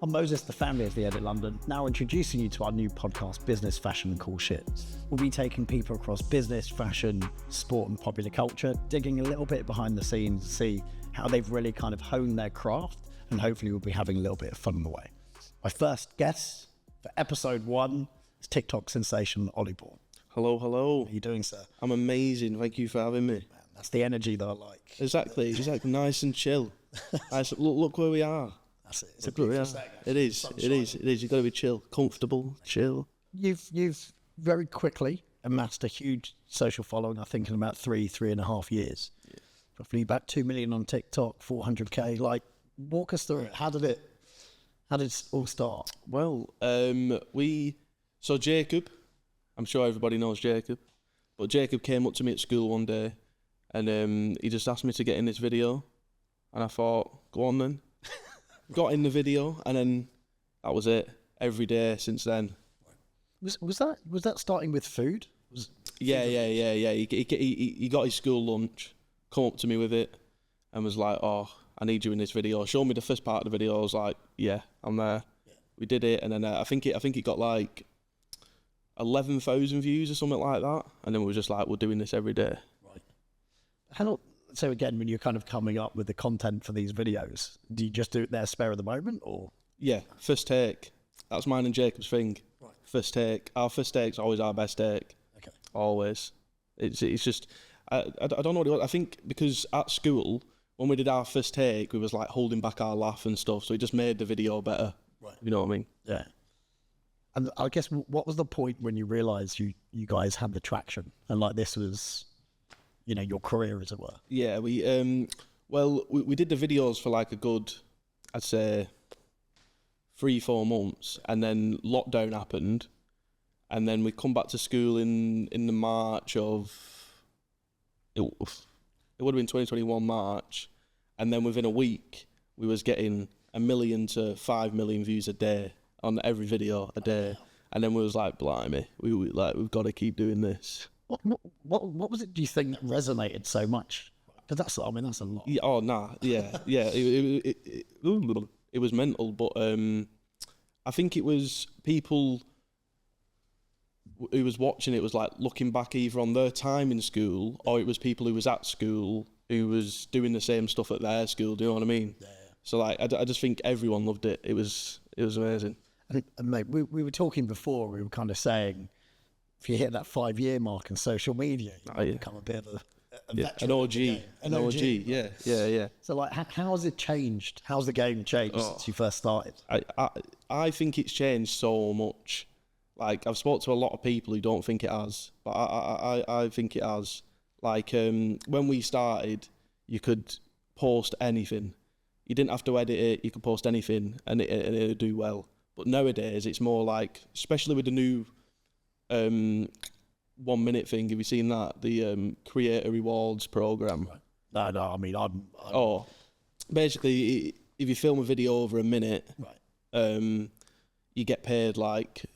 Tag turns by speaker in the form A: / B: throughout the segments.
A: I'm Moses, the family of the Edit London, now introducing you to our new podcast, Business, Fashion and Cool Shit. We'll be taking people across business, fashion, sport and popular culture, digging a little bit behind the scenes to see how they've really kind of honed their craft, and hopefully we'll be having a little bit of fun on the way. My first guest for episode 1 is TikTok sensation Ollie.
B: Hello, hello.
A: How are you doing, sir?
B: I'm amazing. Thank you for having me.
A: Man, that's the energy that I like.
B: Exactly. Nice and chill. Nice. Look where we are.
A: That's it. It's a beautiful setting.
B: It is. You've got to be chill, comfortable, chill.
A: You've very quickly amassed a huge social following. I think in about 3.5 years. Yeah. Roughly about 2 million on TikTok, 400k. Like, walk us through it. How did it all start?
B: Well, Jacob. I'm sure everybody knows Jacob, but Jacob came up to me at school one day, and he just asked me to get in this video, and I thought, go on then. Got in the video, and then that was it. Every day since then.
A: Was that starting with food?
B: Yeah. He got his school lunch, come up to me with it, and was like, "Oh, I need you in this video." Showed me the first part of the video. I was like, "Yeah, I'm there." Yeah. We did it, and then I think it got like 11,000 views or something like that, and then we were just like, "We're doing this every day."
A: Right. So again, when you're kind of coming up with the content for these videos, do you just do it there spare of the moment, or?
B: Yeah, first take. That's mine and Jacob's thing. Right. First take. Our first take's always our best take.
A: Okay.
B: Always. It's just, I don't know what it was. I think because at school, when we did our first take, we was like holding back our laugh and stuff, so it just made the video better. Right. You know what I mean?
A: Yeah. And I guess, what was the point when you realised you guys had the traction, and like this was, your career, as it were?
B: Yeah, we did the videos for like a good, I'd say, 3-4 months, and then lockdown happened, and then we come back to school in the March of, it would have been 2021 March, and then within a week we was getting 1 million to 5 million views a day on every video a day, and then we was like, blimey, we've got to keep doing this.
A: What was it, do you think, that resonated so much? Because that's a lot.
B: Yeah, oh, nah, yeah. It was mental, but I think it was people who was watching it was like looking back either on their time in school, or it was people who was at school who was doing the same stuff at their school. Do you know what I mean? Yeah. So like, I just think everyone loved it. It was amazing.
A: And mate, we were talking before. We were kind of saying, if you hit that 5-year mark in social media, you become a bit of
B: an OG. An OG, yeah.
A: So like, how has it changed? How's the game changed since you first started?
B: I think it's changed so much. Like, I've spoke to a lot of people who don't think it has, but I think it has. Like, when we started, you could post anything. You didn't have to edit it. You could post anything, and it would do well. But nowadays, it's more like, especially with the new 1 minute thing. Have you seen that? The creator rewards program.
A: Right. No. I mean, I'm.
B: Basically, if you film a video over a minute, right, you get paid like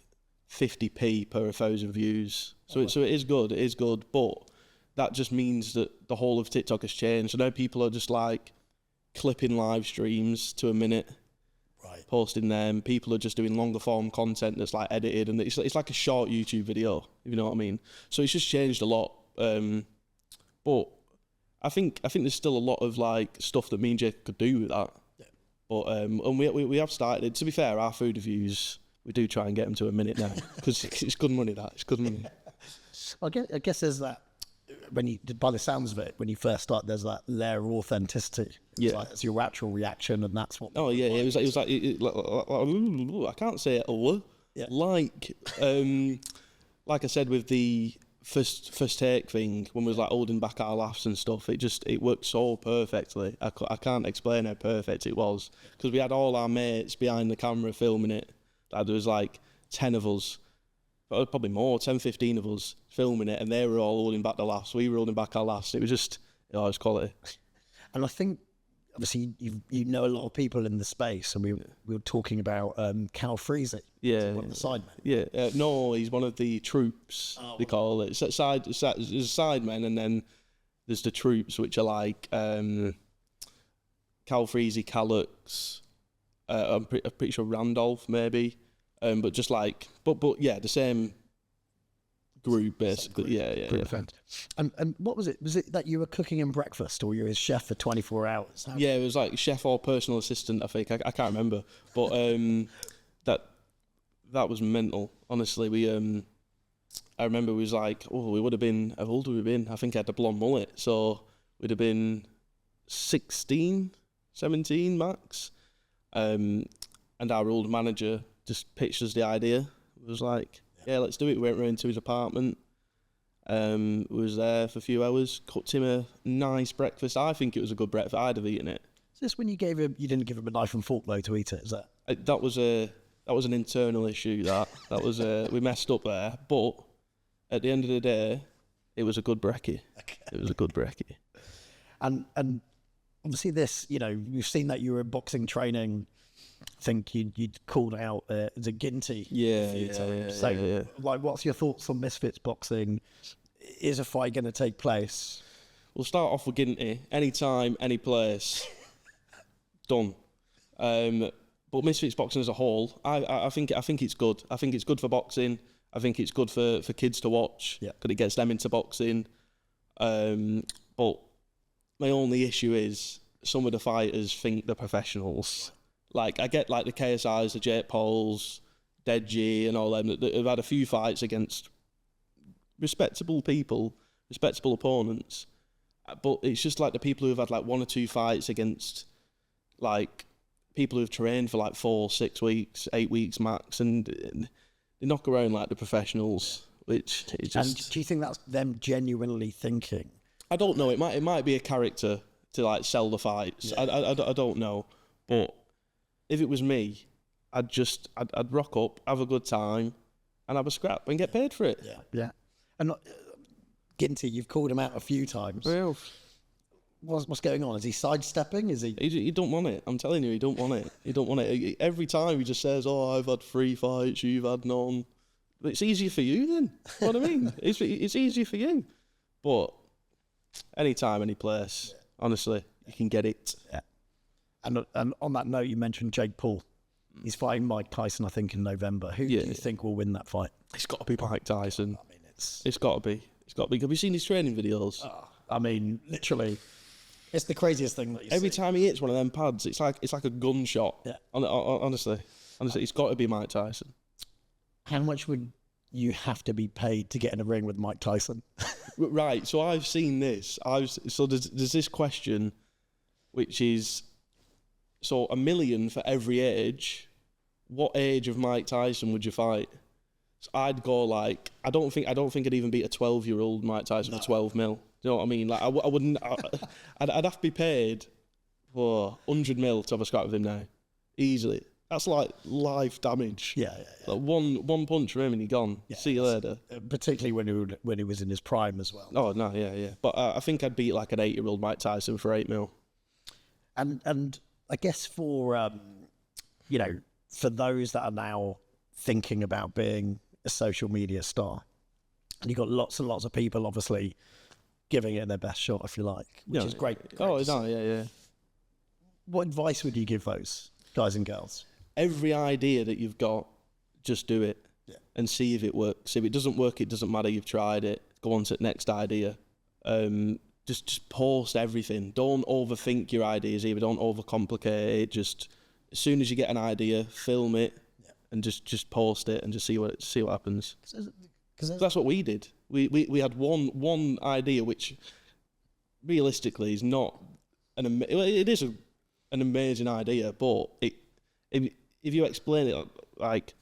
B: 50p per 1,000 views. So it is good. It is good, but that just means that the whole of TikTok has changed. So now people are just like clipping live streams to a minute. Right. Posting them. People are just doing longer form content that's like edited, and it's like a short YouTube video, if you know what I mean. So it's just changed a lot. But I think there's still a lot of like stuff that me and Jake could do with that. Yeah. But and we have started. To be fair, our food reviews, we do try and get them to a minute now, because it's good money. It's good money.
A: I guess there's that. By the sounds of it, when you first start, there's that layer of authenticity. It's your actual reaction, and that's what.
B: Oh yeah, it was like I can't say it all. Yeah. Like I said with the first take thing, when we was like holding back our laughs and stuff, it worked so perfectly. I can't explain how perfect it was, because we had all our mates behind the camera filming it. There was like 10 of us. Probably more, 10, 15 of us filming it, and they were all holding back the laughs. We were holding back our laughs. It was just, it was quality.
A: And I think, obviously, you know a lot of people in the space, and we were talking about Cal Freezy.
B: Yeah.
A: One of the sidemen.
B: Yeah. No, he's one of the troops, they call it. There's sidemen, and then there's the troops, which are like Cal Freezy, Calux, I'm pretty sure Randolph maybe, but just like, but yeah, the same group basically. Yeah.
A: And what was it? Was it that you were cooking him breakfast, or you were his chef for 24 hours?
B: Yeah, it was like chef or personal assistant. I think I can't remember, but that was mental. Honestly, I remember we was like, we would have been, how old would we have been? I think I had the blonde mullet, so we'd have been 16, 17 max. And our old manager just pitched us the idea. It was like, yeah, let's do it. We went round to his apartment. We was there for a few hours, cooked him a nice breakfast. I think it was a good breakfast. I'd have eaten it.
A: Is this when you didn't give him a knife and fork though to eat it? Is that?
B: That was an internal issue. That was we messed up there. But at the end of the day, it was a good brekkie. Okay. It was a good brekkie.
A: And obviously this, we've seen that you were in boxing training. I think you'd called out the Ginty.
B: Yeah.
A: Like, what's your thoughts on Misfits boxing? Is a fight going to take place?
B: We'll start off with Ginty. Anytime, any place. Done. But Misfits boxing as a whole, I think it's good. I think it's good for boxing. I think it's good for kids to watch because it gets them into boxing. But my only issue is some of the fighters think they're professionals. Like, I get like the KSIs, the Jake Pauls, Deji and all them that have had a few fights against respectable people, respectable opponents. But it's just like the people who have had like 1 or 2 fights against like people who've trained for like 4, 6 weeks, 8 weeks max, and they knock around like the professionals, which is just...
A: And do you think that's them genuinely thinking?
B: I don't know. It might be a character to like sell the fights. Yeah. I don't know. But if it was me, I'd rock up, have a good time, and have a scrap and get paid for it.
A: Yeah. And Ginty, you've called him out a few times.
B: Well,
A: what's going on? Is he sidestepping? Is he?
B: He don't want it. I'm telling you, he don't want it. He don't want it. Every time he just says, "Oh, I've had 3 fights, you've had none." It's easier for you then. You know what I mean? It's easier for you. But anytime, any place, honestly, you can get it.
A: Yeah. And on that note, you mentioned Jake Paul. He's fighting Mike Tyson, I think, in November. Who do you think will win that fight?
B: It's got to be Mike Tyson.
A: I mean,
B: it's got to be. It's got to be. Have you seen his training videos?
A: I mean, literally, it's the craziest thing that you
B: Every
A: see.
B: time he hits one of them pads, it's like a gunshot.
A: Yeah.
B: Honestly, it's got to be Mike Tyson.
A: How much would you have to be paid to get in a ring with Mike Tyson?
B: Right. So I've seen this. So there's this question, which is, so $1 million for every age. What age of Mike Tyson would you fight? So I'd go like, I don't think I'd even beat a 12-year-old Mike Tyson for 12 mil. You know what I mean? Like I wouldn't. I'd have to be paid for 100 mil to have a scrap with him now, easily. That's like life damage.
A: Yeah.
B: Like one punch from him and you're gone. Yeah, see you later.
A: Particularly when he was in his prime as well.
B: Oh no, yeah. But I think I'd beat like an 8-year-old Mike Tyson for 8 mil.
A: And I guess for for those that are now thinking about being a social media star, and you've got lots and lots of people obviously giving it their best shot, if you like, which is great.
B: Yeah.
A: What advice would you give those guys and girls?
B: Every idea that you've got, just do it and see if it works. If it doesn't work, it doesn't matter. You've tried it. Go on to the next idea. Just post everything. Don't overthink your ideas either. Don't overcomplicate it. Just as soon as you get an idea, film it and just post it and just see what happens. Because that's what we did. We had one idea which realistically is not it is an amazing idea, but if you explain it like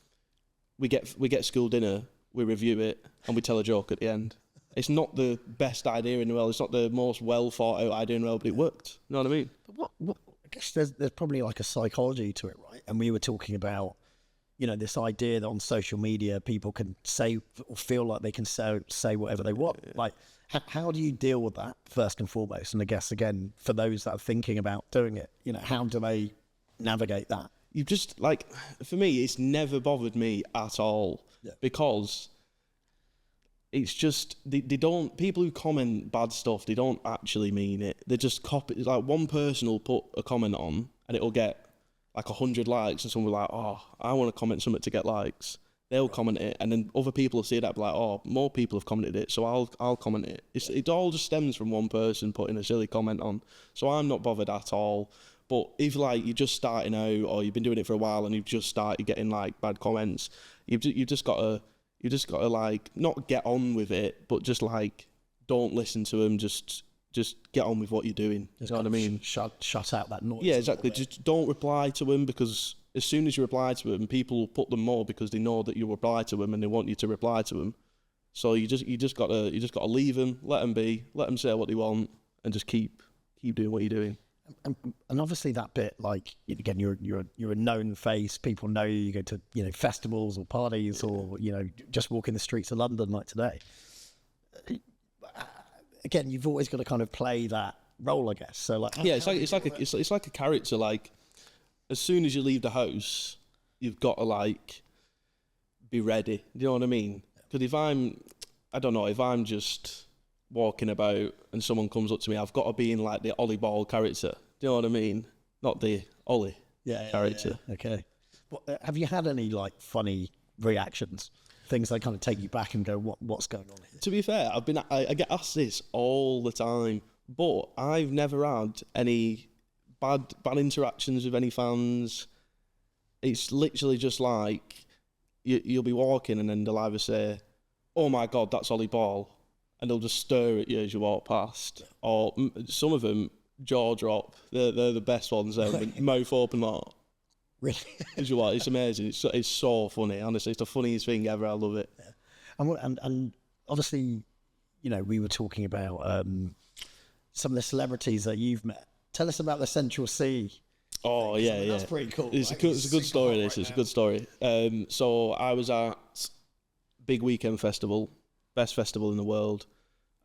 B: we get school dinner, we review it and we tell a joke at the end. It's not the best idea in the world. It's not the most well thought out idea in the world, but it worked. You know what I mean?
A: But what I guess there's probably like a psychology to it, right? And we were talking about, this idea that on social media people can say or feel like they can say whatever they want. Yeah. Like, how do you deal with that first and foremost? And I guess again, for those that are thinking about doing it, how do they navigate that?
B: You just for me, it's never bothered me at all because it's just they don't. People who comment bad stuff, they don't actually mean it. They just copy. Like one person will put a comment on, and it'll get like 100 likes, and someone will be like, oh, I want to comment something to get likes. They'll comment it, and then other people will see that, be like, oh, more people have commented it, so I'll comment it. It all just stems from one person putting a silly comment on. So I'm not bothered at all. But if like you're just starting out, or you've been doing it for a while and you've just started getting like bad comments, you've just got to like not get on with it, but just like don't listen to them. Just get on with what you're doing. You know what I mean?
A: Shut out that noise.
B: Yeah, exactly. Just don't reply to them, because as soon as you reply to them, people will put them more because they know that you reply to them and they want you to reply to them. So you just gotta leave them, let them be, let them say what they want, and just keep doing what you're doing.
A: And obviously that bit, like, again, you're a known face. People know you. You go to, you know, festivals or parties, or, you know, just walking the streets of London like today. Again, you've always got to kind of play that role, I guess. So like,
B: yeah, it's like a character. Like, as soon as you leave the house, you've got to like be ready. Do you know what I mean? Because if I'm just walking about and someone comes up to me, I've got to be in like the Ollie Ball character. Do you know what I mean? Not the Ollie character.
A: Yeah. Okay. Have you had any like funny reactions? Things that kind of take you back and go, what's going on here?
B: To be fair, I get asked this all the time, but I've never had any bad interactions with any fans. It's literally just like you'll be walking and then they'll either say, "Oh my God, that's Ollie Ball," and they'll just stare at you as you walk past. Or some of them jaw drop. They're the best ones. Mouth open like.
A: Really?
B: As you what? It's amazing. It's so funny. Honestly, it's the funniest thing ever. I love it.
A: Yeah. And obviously, you know, we were talking about some of the celebrities that you've met. Tell us about the Central C.
B: Oh yeah.
A: That's pretty cool.
B: It's a good story. It's a good story. So I was at Big Weekend Festival, best festival in the world.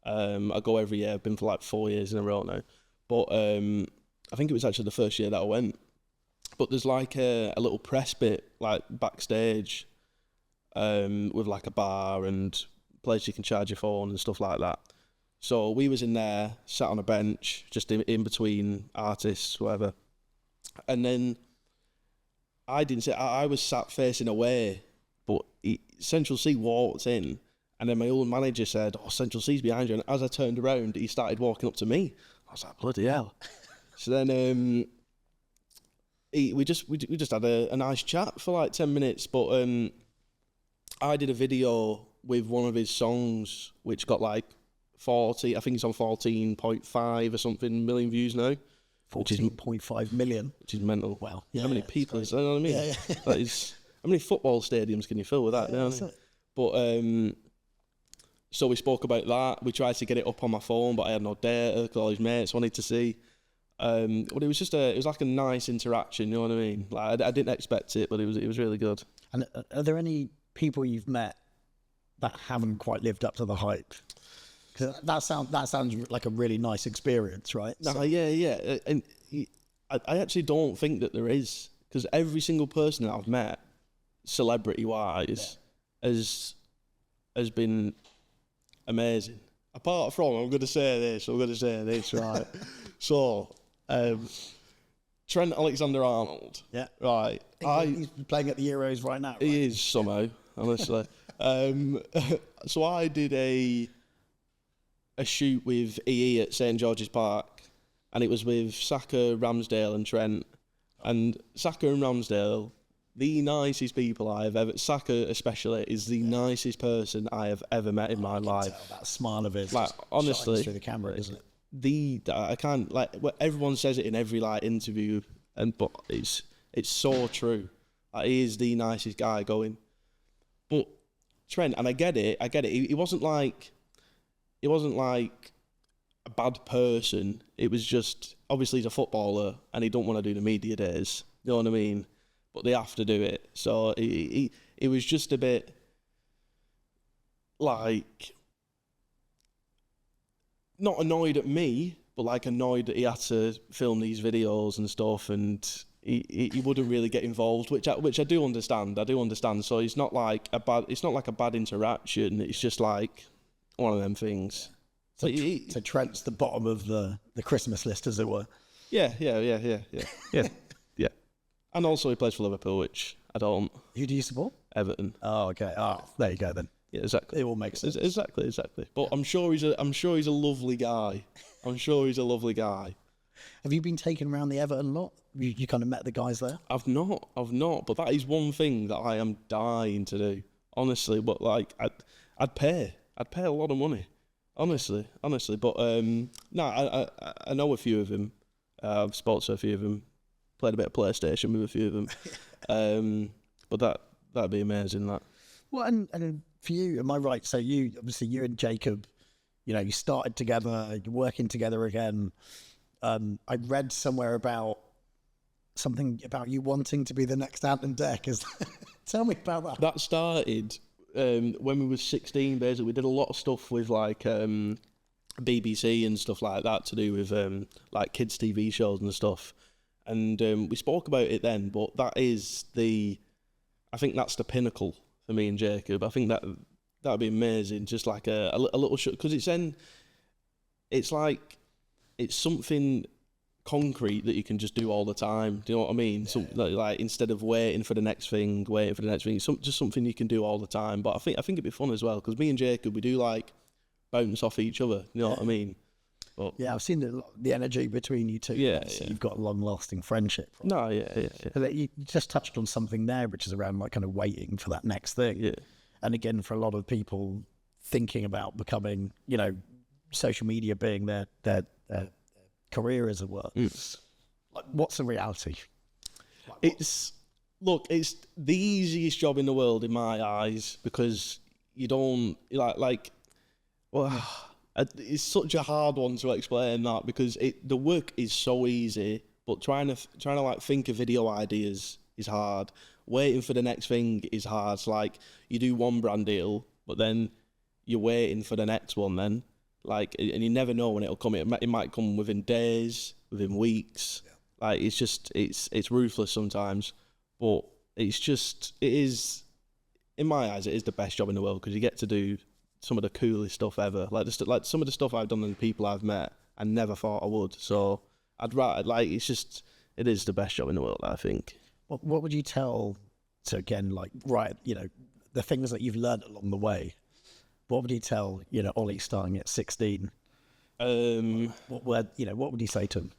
B: I go every year. I've been for like 4 years in a row now. But I think it was actually the first year that I went. But there's like a little press bit like backstage, with like a bar and place you can charge your phone and stuff like that. So we was in there, sat on a bench, just in between artists, whatever. And then I didn't sit. I was sat facing away, but Central C walked in, and then my old manager said, "Oh, Central C's behind you." And as I turned around, he started walking up to me. I was like, "Bloody hell!" So then we just had a nice chat for like 10 minutes. But I did a video with one of his songs, which got like 40. I think it's on 14.5 or something million views now.
A: 14.5 million,
B: which is mental.
A: Wow.
B: Yeah, how many people is that? You know what I mean?
A: Yeah.
B: That is, how many football stadiums can you fill with that? You know what I mean? But so we spoke about that. We tried to get it up on my phone, but I had no data because all his mates wanted to see. But it was it was like a nice interaction. You know what I mean? Like I didn't expect it, but it was really good.
A: And are there any people you've met that haven't quite lived up to the hype? Because that sounds like a really nice experience, right?
B: No, yeah. And I actually don't think that there is, because every single person that I've met, celebrity-wise, has been amazing. Apart from, I'm going to say this, right? So, Trent Alexander-Arnold.
A: Yeah.
B: Right.
A: He's playing at the Euros right now. Right?
B: He is somehow, honestly. So I did a shoot with EE at St George's Park, and it was with Saka, Ramsdale and Trent. And Saka and Ramsdale, the nicest people I have ever... Saka especially is the nicest person I have ever met in my life.
A: Tell that smile of his,
B: like, honestly,
A: through the camera, isn't it?
B: I can't, like, everyone says it in every like interview, but it's so true. Like, he is the nicest guy going. But Trent, and I get it. He wasn't like a bad person. It was just, obviously he's a footballer and he don't want to do the media days. You know what I mean? But they have to do it. So he was just a bit like, not annoyed at me, but like annoyed that he had to film these videos and stuff, and he wouldn't really get involved, which I do understand. So it's not like a bad interaction. It's just like one of them things.
A: So Trent's the bottom of the Christmas list, as it were.
B: Yeah. And also he plays for Liverpool, which I don't.
A: Who do you support?
B: Everton.
A: Oh, okay. Oh, there you go then.
B: Yeah, exactly.
A: It all makes sense.
B: Exactly. But I'm sure he's a lovely guy. I'm sure he's a lovely guy.
A: Have you been taken around the Everton lot? You kind of met the guys there?
B: I've not. But that is one thing that I am dying to do. Honestly, but like I'd pay a lot of money. Honestly. But I know a few of them. I've spoken to a few of them. Played a bit of PlayStation with a few of them. But that'd be amazing. That.
A: Well, and for you, am I right? So you and Jacob, you started together, you're working together again. I read somewhere about something about you wanting to be the next Ant and Dec. Tell me about that.
B: That started when we were 16. Basically, we did a lot of stuff with like BBC and stuff like that to do with like kids' TV shows and stuff. And we spoke about it then, but I think that's the pinnacle for me and Jacob. I think that'd be amazing, just like a little show, because it's something concrete that you can just do all the time. Do you know what I mean? Like instead of waiting for the next thing, just something you can do all the time. But I think it'd be fun as well, because me and Jacob, we do like bounce off each other. You know what I mean? But,
A: yeah, I've seen the energy between you two.
B: Yeah,
A: so you've got a long-lasting friendship. Right?
B: No, yeah.
A: You just touched on something there, which is around like kind of waiting for that next thing.
B: Yeah.
A: And again, for a lot of people thinking about becoming, social media being their career, as it were. Like, what's the reality?
B: It's the easiest job in the world in my eyes, because you don't it's such a hard one to explain, that, because the work is so easy, but trying to like think of video ideas is hard. Waiting for the next thing is hard. It's like you do one brand deal, but then you're waiting for the next one. Then and you never know when it'll come. It might come within days, within weeks. Yeah. Like it's ruthless sometimes, but it is, in my eyes, it is the best job in the world, because you get to do some of the coolest stuff ever. Like some of the stuff I've done and the people I've met, I never thought I would. So it is the best job in the world, I think.
A: What would you tell the things that you've learned along the way? What would you tell, Ollie starting at 16? What would you say to him?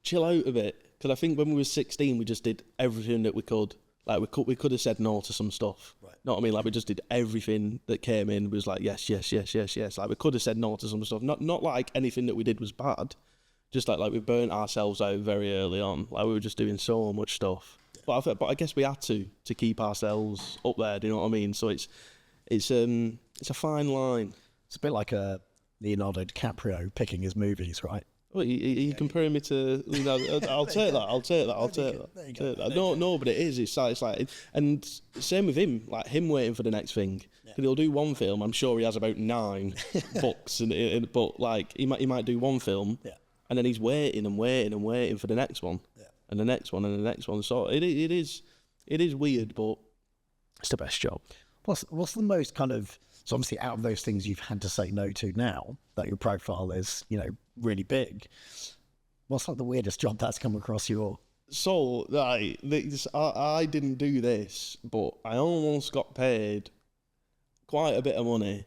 B: Chill out a bit. Because I think when we were 16, we just did everything that we could. Like we could have said no to some stuff. Right. Know what I mean? Like we just did everything that came in. Was like yes. Like we could have said no to some stuff. Not like anything that we did was bad. Just like we burnt ourselves out very early on. Like we were just doing so much stuff. Yeah. But I guess we had to keep ourselves up there. Do you know what I mean? So it's a fine line.
A: It's a bit like a Leonardo DiCaprio picking his movies, right?
B: Well, you comparing me to Leonardo? I'll take that. No, but it is. It's like, and same with him. Like him waiting for the next thing. Yeah. He'll do one film. I'm sure he has about 9 books, but like he might do one film, and then he's waiting for the next one, and the next one, and the next one. So it is weird, but it's the best job.
A: What's the most kind of, so obviously out of those things you've had to say no to now that your profile is, really big, what's like the weirdest job that's come across your?
B: So I didn't do this, but I almost got paid quite a bit of money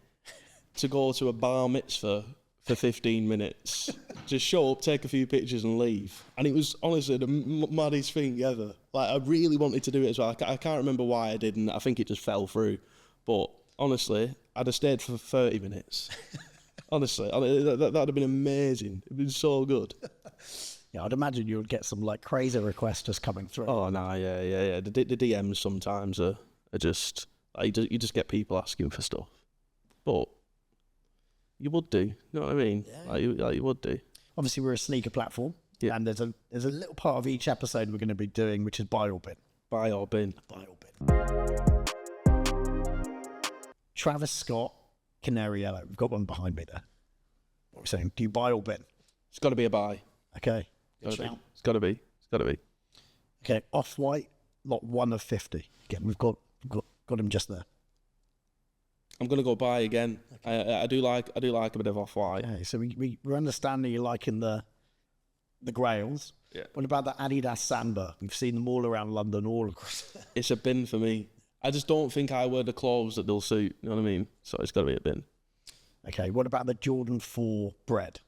B: to go to a bar mitzvah for 15 minutes. Just show up, take a few pictures and leave. And it was honestly the maddest thing ever. Like I really wanted to do it as well. I can't remember why I didn't. I think it just fell through. But honestly, I'd have stayed for 30 minutes. Honestly, that'd have been amazing. It'd been so good.
A: Yeah, I'd imagine you would get some like crazy requests just coming through.
B: Oh no, yeah. The DMs sometimes are just like, you just get people asking for stuff, but you would do. You know what I mean? Yeah. Like you would do. Obviously,
A: we're a sneaker platform, and there's a little part of each episode we're going to be doing, which is buy or bin.
B: Buy or bin.
A: Travis Scott, Canary Yellow. We've got one behind me there. What are we saying? Do you buy or bin?
B: It's got to be a buy.
A: Okay.
B: It's got to be.
A: Okay. Off-White, lot 1 of 50. Again, we've got him just there.
B: I'm gonna go buy again. Okay. I do like a bit of Off-White.
A: Okay, so we're understanding you liking the the Grails.
B: Yeah.
A: What about the Adidas Samba? We've seen them all around London, all across.
B: It's a bin for me. I just don't think I wear the clothes that they'll suit. You know what I mean? So it's got to be a bin.
A: Okay, what about the Jordan 4 bread?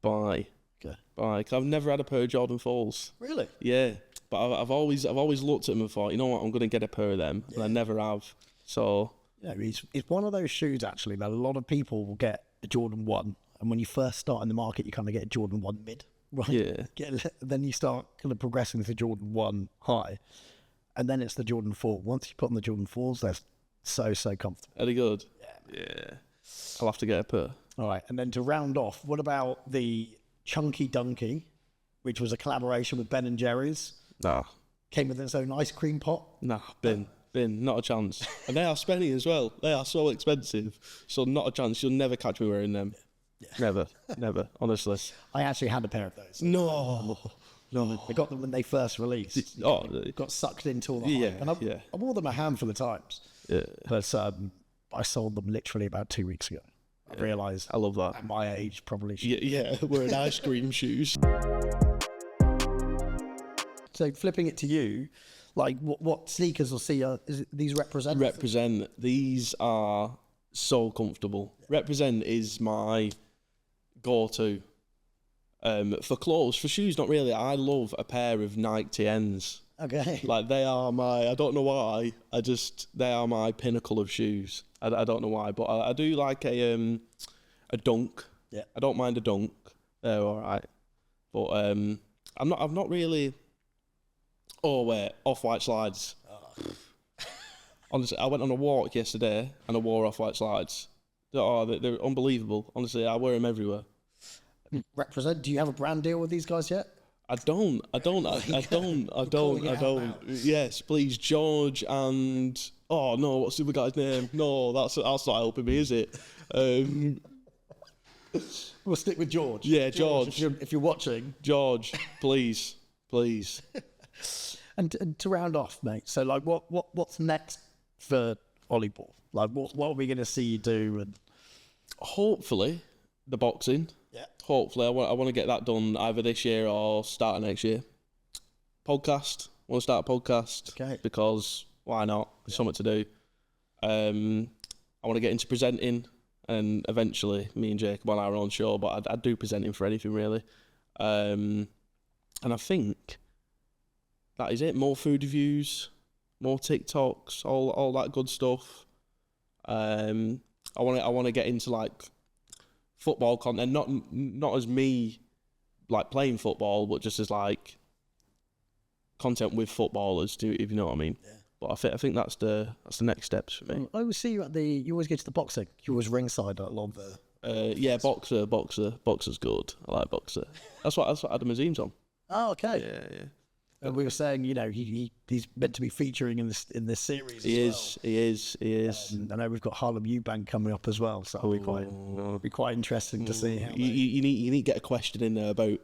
B: Buy.
A: Okay.
B: Buy. 'Cause I've never had a pair of Jordan 4s.
A: Really?
B: Yeah. But I've always looked at them and thought, you know what, I'm going to get a pair of them. And I never have. So...
A: Yeah, it's one of those shoes, actually, that a lot of people will get a Jordan 1. And when you first start in the market, you kind of get a Jordan 1 mid. Right?
B: Yeah.
A: Then you start kind of progressing to Jordan 1 high. And then it's the Jordan 4. Once you put on the Jordan 4s, they're so comfortable.
B: Are they good? Yeah. I'll have to get a pair.
A: All right. And then to round off, what about the Chunky Donkey, which was a collaboration with Ben & Jerry's?
B: Nah.
A: Came with its own ice cream pot?
B: Nah, bin, not a chance. And they are spenny as well. They are so expensive. So not a chance. You'll never catch me wearing them. Yeah. Never, honestly.
A: I actually had a pair of those.
B: No.
A: I got them when they first released. Got sucked into all the hype. And I wore them a handful of times.
B: Yeah.
A: But I sold them literally about 2 weeks ago. I realised
B: I love that.
A: At my age, probably should.
B: Yeah, wearing ice cream shoes.
A: So flipping it to you, like what sneakers will see these represent?
B: Represent. These are so comfortable. Represent is my go-to. For clothes, for shoes, not really. I love a pair of Nike TNs.
A: Okay.
B: Like they are I don't know why, they are my pinnacle of shoes. I don't know why, but I do like a dunk. Yeah. I don't mind a dunk. They're all right. But I've not really. Oh wait, Off-White slides. Honestly, I went on a walk yesterday and I wore Off-White slides. They're unbelievable. Honestly, I wear them everywhere.
A: Represent. Do you have a brand deal with these guys yet?
B: I don't. Yes, please, George and what's the other guy's name? No, that's not helping me, is it?
A: We'll stick with George.
B: Yeah, George.
A: If you're watching,
B: George, please.
A: And to round off, mate. So, like, what's next for Ollie Ball? Like, what are we going to see you do? And
B: hopefully, the boxing.
A: Yeah.
B: Hopefully, I want to get that done either this year or start of next year. Podcast. I want to start a podcast.
A: Okay.
B: Because why not? There's something to do. I want to get into presenting, and eventually, me and Jacob on our own show. But I'd do presenting for anything really. And I think that is it. More food reviews, more TikToks, all that good stuff. I want to get into like football content, not as me like playing football, but just as like content with footballers, if you know what I mean. Yeah. But I think that's the next steps for me.
A: I always see you you always get to the boxing. You always ringside at a lot of the.
B: Yeah, boxer's good. I like boxer. That's what Adam Azim's on.
A: Oh, okay.
B: Yeah.
A: And we were saying, you know, he's meant to be featuring in this series. He
B: is.
A: I know we've got Harlem Eubank coming up as well, so it'll be quite interesting to see how.
B: You need to get a question in there about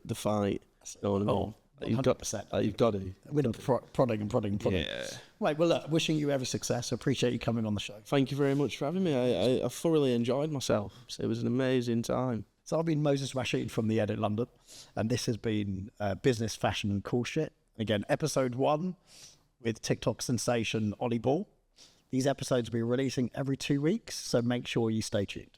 B: the fight. You know what I mean?
A: 100%.
B: You've got to.
A: With prodding.
B: Yeah.
A: Right. Well, look, wishing you every success. I appreciate you coming on the show.
B: Thank you very much for having me. I thoroughly enjoyed myself. It was an amazing time.
A: So I've been Moses Rashid from The Edit London, and this has been Business, Fashion and Cool Shit. Again, episode 1 with TikTok sensation Ollie Ball. These episodes will be releasing every 2 weeks, so make sure you stay tuned.